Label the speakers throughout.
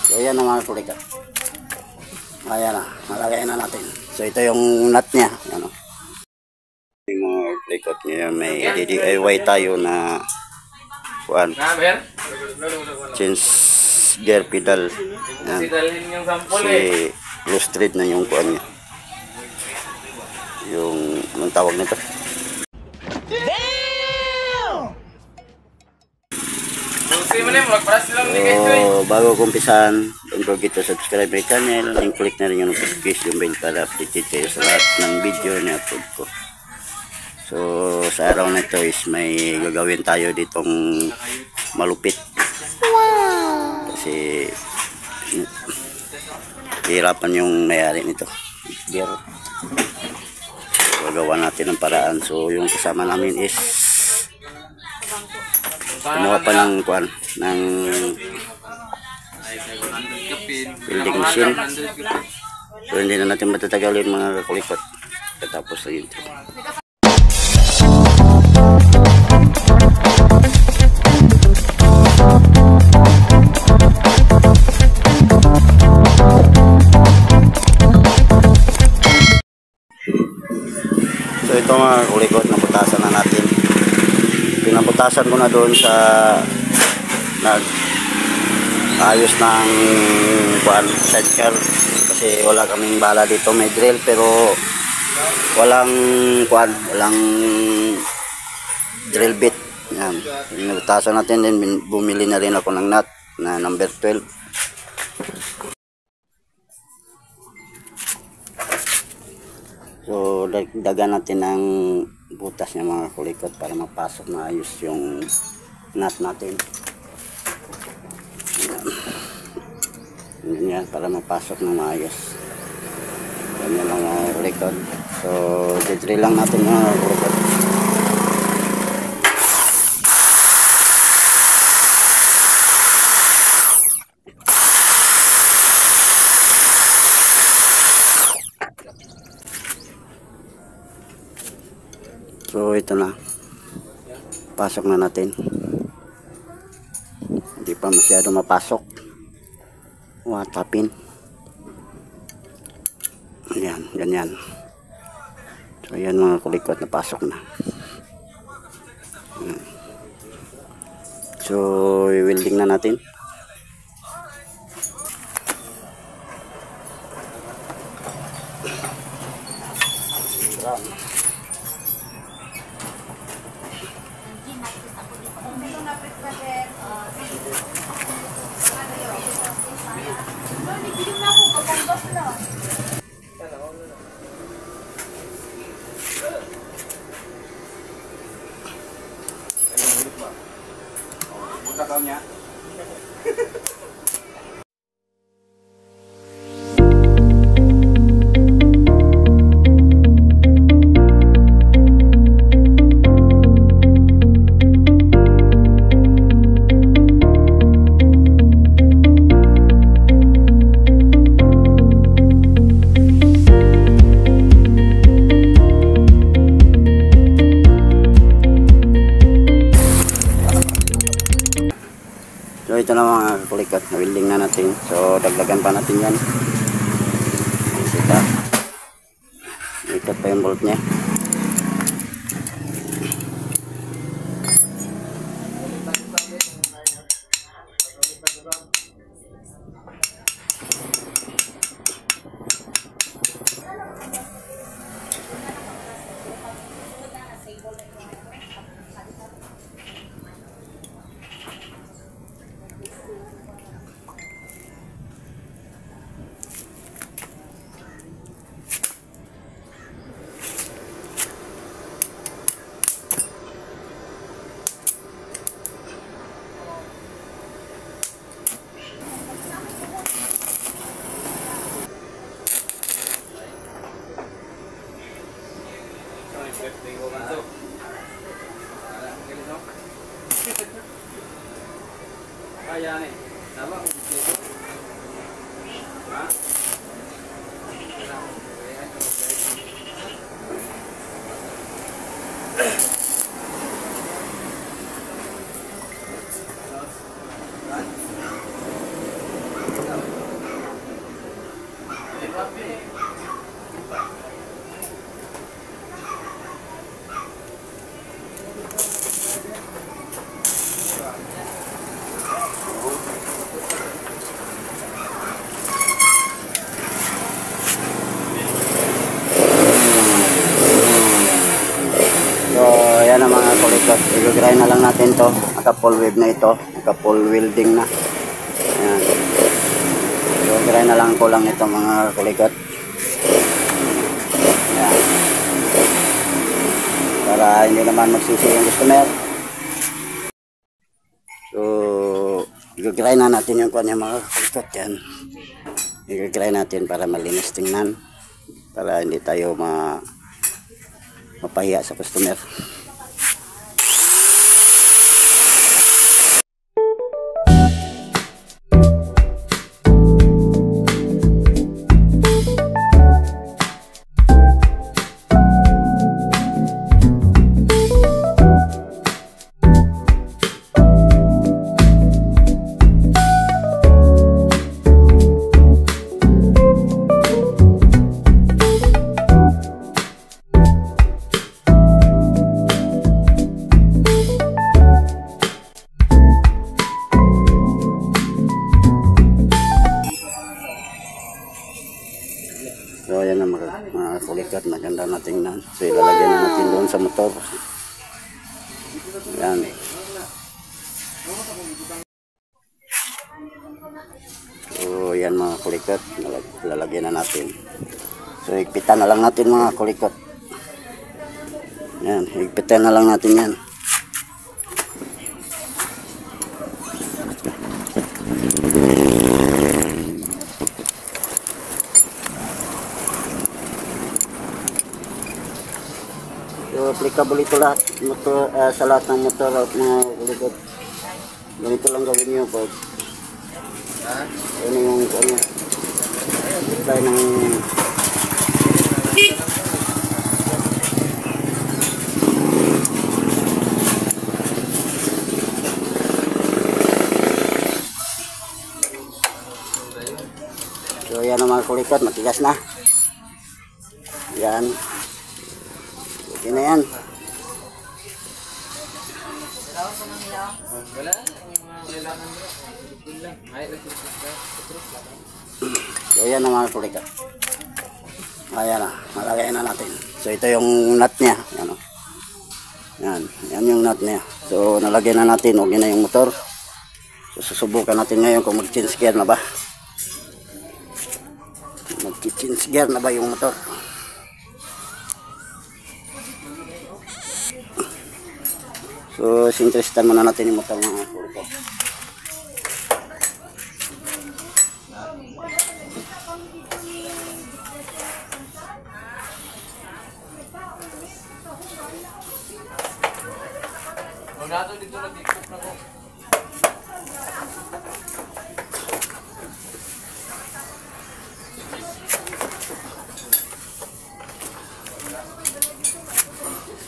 Speaker 1: So ayan na mga kulikat. Ayan na, nalagay na natin. So ito yung nut niya. Ayan o. Yung mga kulikat ngayon may DIY tayo na kuan. Change gear pedal. Ayan. Kasi loose thread na yung kuan niya. Yung anong tawag nito? So, bago kumpisan, don't forget to subscribe my channel and click na rin yung notification bell para updated kayo sa lahat ng video na upload ko. So, sa araw na ito is may gagawin tayo ditong malupit. Kasi hirapan yung mayari nito. Gear. Gagawa natin ng paraan. So, yung kasama namin is kumuha pa ng kuan ng welding machine. So hindi na natin matatagalin mga kakulikot. Katapos na yun. So ito mga kakulikot, naputasan na natin. Pinaputasan ko na doon sa ayos ng kuan sidecar kasi wala kaming bala dito. May drill pero walang kuan, walang drill bit. Yan, pinaputasan natin. Then bumili na rin ako ng nut na number 12. So dagan natin ng butas ng mga kulikot para mapasok na ayos yung nut natin. Yan, para mapasok na maayos. Yan lang mga kulikot. So didrill lang natin mga kulikot. So ito na, pasok na natin. Hindi pa masyado mapasok. Tapin. Ayan, ganyan. So ayan mga kulikot, napasok na. So i-welding na natin. Niya. So ito na mga kulikot, na-welding na natin. So dagdagan pa natin yan. Ikot pa yung bolt nya. Kaya nih, sama ha? natin to. Naka full wave na ito. Naka full welding na. Ayan. So, try na lang ko lang ito mga kulikot. Ayan. Para hindi naman magsisi yung customer. So, i-try na natin yung kanya mga kulikot yan. I-try natin para malinis tingnan. Para hindi tayo mapahiya sa customer. So ayan na mga kulikat, maganda na tingnan. So ilalagyan na natin doon sa motor. Ayan. So ayan mga kulikat, ilalagyan na natin. So higpitan na lang natin mga kulikat. Ayan, higpitan na lang natin yan. So, applicable ito lahat motor, sa lahat ng motor at mga kulikot. Ganito lang gawin nyo pag ano yung ano, apply ng so yan ang mga kulikot, matigas na yan. Okay na yan. So yan ang mga kulikat. Ayan na, malagay na natin. So ito yung nut niya. Yan, yan, yan yung nut niya. So nalagay na natin, okay na yung motor. So susubukan natin ngayon kung mag-change gear na ba. Mag-change gear na ba yung motor. So, sinterestan muna natin yung motor mga kulikot.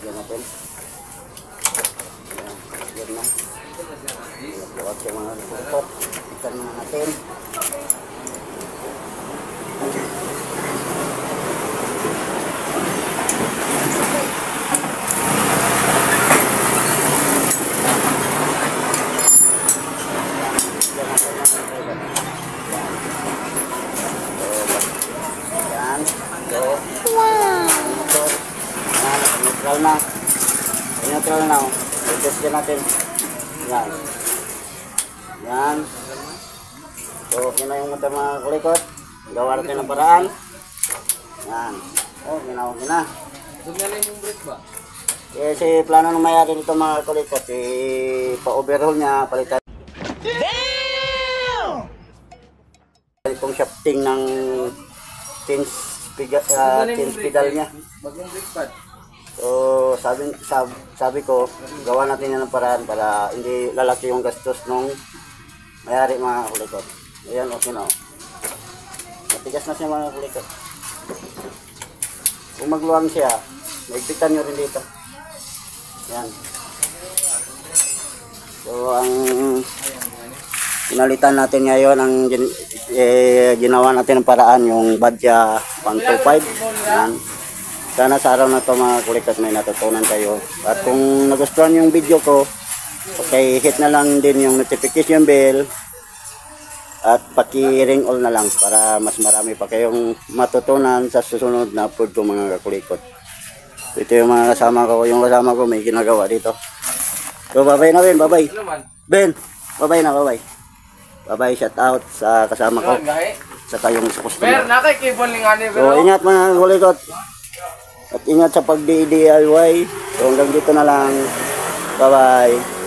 Speaker 1: Yan natin. Na. Buat yung mga lupot. Ikan na natin. Yan. So, wow. Neutral na. Neutral na. I-test natin. Yan. Yan. So, okay na yung motor mga kulikot. Gawa natin ng paraan. Yan. Oh, okay na.
Speaker 2: Sumali mong brake ba?
Speaker 1: Kasi plano ng mayari nito mga kulikot, pa-overhaul niya, palitan. Damn! Itong shafting ng change pedal niya.
Speaker 2: Bagong brake pad.
Speaker 1: So, sabi ko, gawa natin yan ng paraan para hindi lalaki yung gastos nung mayari mga kulikot. Ayan, okay na. Matigas na siya mga kulikot. Kung magluwang siya, maigpitan nyo rin dito. Ayan. So, ang pinalitan natin ngayon, ang ginawa natin ng paraan, yung Badja 125. Ayan. Sana sa araw na to mga kulikot may natutunan kayo. At kung nagustuhan yung video ko, okay, hit na lang din yung notification bell at paki-ring all na lang para mas marami pa kayong matutunan sa susunod na upload ko mga kulikot. Ito yung mga kasama ko, may ginagawa dito. So, bye-bye na, Ben. Bye-bye.
Speaker 2: Ano man?
Speaker 1: Ben, bye-bye na, bye-bye. Bye-bye, shout out sa kasama ko.
Speaker 2: Ano, gahe?
Speaker 1: Sa kayong sa
Speaker 2: Pero
Speaker 1: customer.
Speaker 2: nakikibon lang ani
Speaker 1: So,
Speaker 2: pero.
Speaker 1: ingat mga kulikot. At ingat sa pag-DIY. So, hanggang dito na lang. Bye-bye.